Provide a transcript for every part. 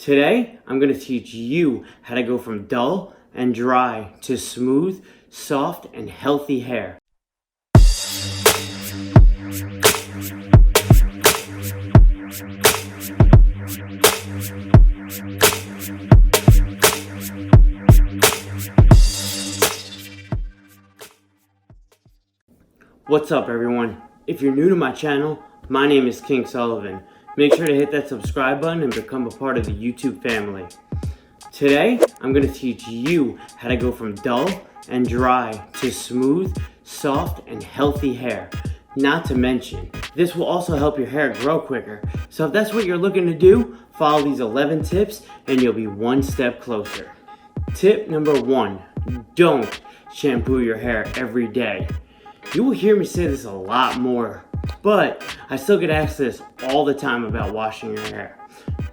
Today, I'm going to teach you how to go from dull and dry to smooth, soft, and healthy hair. What's up, everyone? If you're new to my channel, my name is King Sullivan. Make sure to hit that subscribe button and become a part of the YouTube family. Today, I'm going to teach you how to go from dull and dry to smooth, soft, and healthy hair. Not to mention, this will also help your hair grow quicker. So if that's what you're looking to do, follow these 11 tips and you'll be one step closer. Tip number 1, don't shampoo your hair every day. You will hear me say this a lot more, but I still get asked this all the time about washing your hair.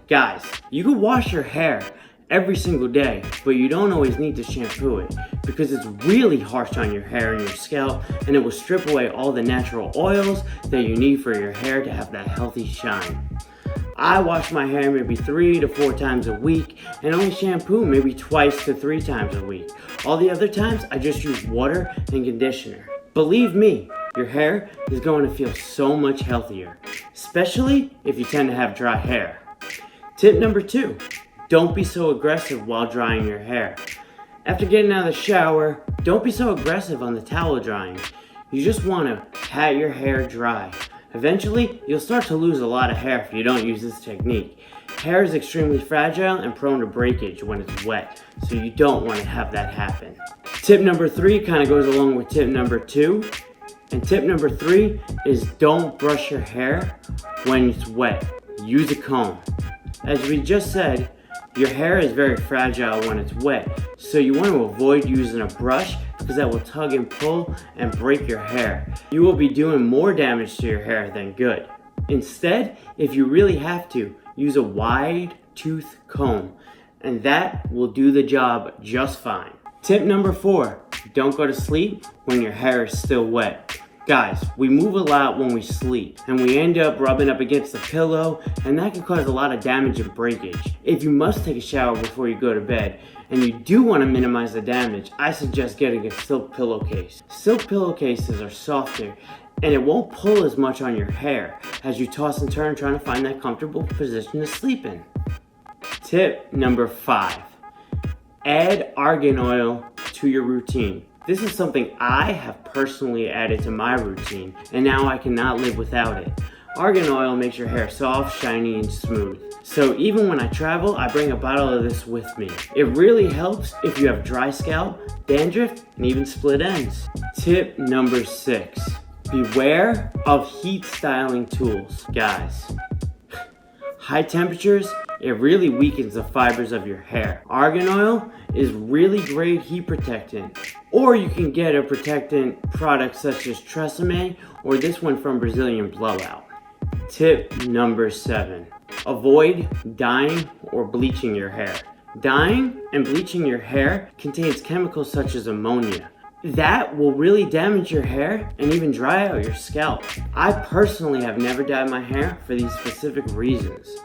Guys, you can wash your hair every single day, but you don't always need to shampoo it because it's really harsh on your hair and your scalp, and it will strip away all the natural oils that you need for your hair to have that healthy shine. I wash my hair maybe 3 to 4 times a week and only shampoo maybe 2 to 3 times a week. All the other times I just use water and conditioner. Believe me, your hair is going to feel so much healthier, especially if you tend to have dry hair. Tip number 2, don't be so aggressive while drying your hair. After getting out of the shower, don't be so aggressive on the towel drying. You just want to pat your hair dry. Eventually, you'll start to lose a lot of hair if you don't use this technique. Hair is extremely fragile and prone to breakage when it's wet, so you don't want to have that happen. Tip number 3 kind of goes along with tip number 2. And tip number 3 is don't brush your hair when it's wet. Use a comb. As we just said, your hair is very fragile when it's wet, so you want to avoid using a brush because that will tug and pull and break your hair. You will be doing more damage to your hair than good. Instead, if you really have to, use a wide tooth comb, and that will do the job just fine. Tip number 4, don't go to sleep when your hair is still wet. Guys, we move a lot when we sleep, and we end up rubbing up against the pillow, and that can cause a lot of damage and breakage. If you must take a shower before you go to bed, and you do want to minimize the damage, I suggest getting a silk pillowcase. Silk pillowcases are softer, and it won't pull as much on your hair as you toss and turn trying to find that comfortable position to sleep in. Tip number 5, add argan oil to your routine. This is something I have personally added to my routine, and now I cannot live without it. Argan oil makes your hair soft, shiny, and smooth. So even when I travel, I bring a bottle of this with me. It really helps if you have dry scalp, dandruff, and even split ends. Tip number 6, beware of heat styling tools. Guys, high temperatures, it really weakens the fibers of your hair. Argan oil is really great heat protectant. Or you can get a protectant product such as Tresemme or this one from Brazilian Blowout. Tip number 7, avoid dyeing or bleaching your hair. Dyeing and bleaching your hair contains chemicals such as ammonia. That will really damage your hair and even dry out your scalp. I personally have never dyed my hair for these specific reasons.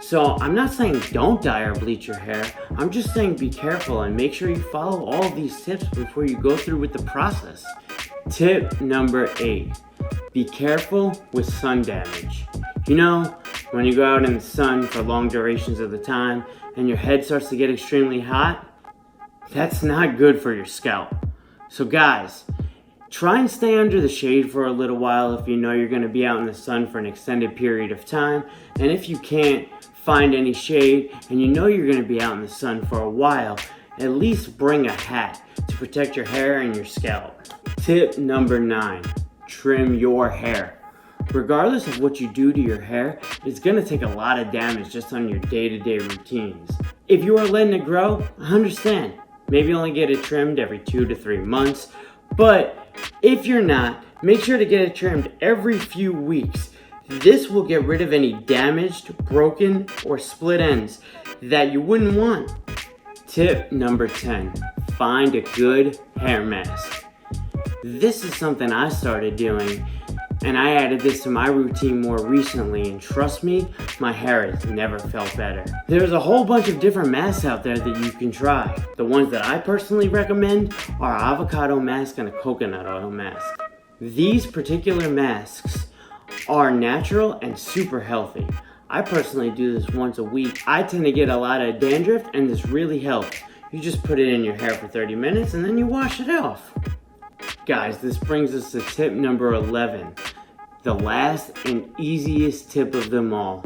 So I'm not saying don't dye or bleach your hair, I'm just saying be careful and make sure you follow all of these tips before you go through with the process. Tip number 8, be careful with sun damage. You know, when you go out in the sun for long durations of the time and your head starts to get extremely hot, that's not good for your scalp. So guys, try and stay under the shade for a little while if you know you're going to be out in the sun for an extended period of time, and if you can't find any shade and you know you're going to be out in the sun for a while, at least bring a hat to protect your hair and your scalp. Tip number 9, trim your hair. Regardless of what you do to your hair, it's going to take a lot of damage just on your day-to-day routines. If you are letting it grow, I understand. Maybe only get it trimmed every 2 to 3 months, but if you're not, make sure to get it trimmed every few weeks. This will get rid of any damaged, broken, or split ends that you wouldn't want. Tip number 10, find a good hair mask. This is something I started doing And I added this to my routine more recently, and trust me, my hair has never felt better. There's a whole bunch of different masks out there that you can try. The ones that I personally recommend are avocado mask and a coconut oil mask. These particular masks are natural and super healthy. I personally do this once a week. I tend to get a lot of dandruff, and this really helps. You just put it in your hair for 30 minutes and then you wash it off. Guys, this brings us to tip number 11. The last and easiest tip of them all.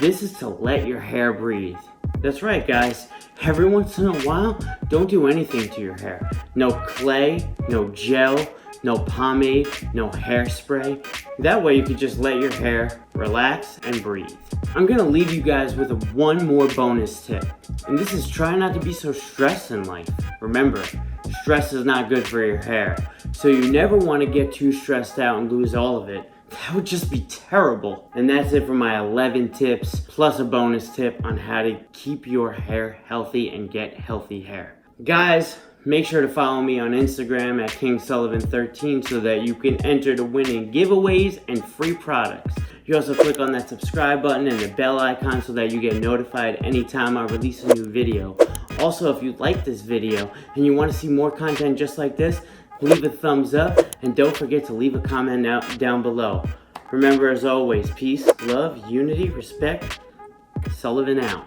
This is to let your hair breathe. That's right, guys. Every once in a while, don't do anything to your hair. No clay, no gel, no pomade, no hairspray. That way you can just let your hair relax and breathe. I'm gonna leave you guys with one more bonus tip. And this is try not to be so stressed in life. Remember, stress is not good for your hair. So you never wanna get too stressed out and lose all of it. That would just be terrible. And that's it for my 11 tips, plus a bonus tip on how to keep your hair healthy and get healthy hair. Guys, make sure to follow me on Instagram at KingSullivan13 so that you can enter to win in giveaways and free products. You also click on that subscribe button and the bell icon so that you get notified anytime I release a new video. Also, if you like this video and you want to see more content just like this, leave a thumbs up and don't forget to leave a comment down below. Remember, as always, peace, love, unity, respect. Sullivan out.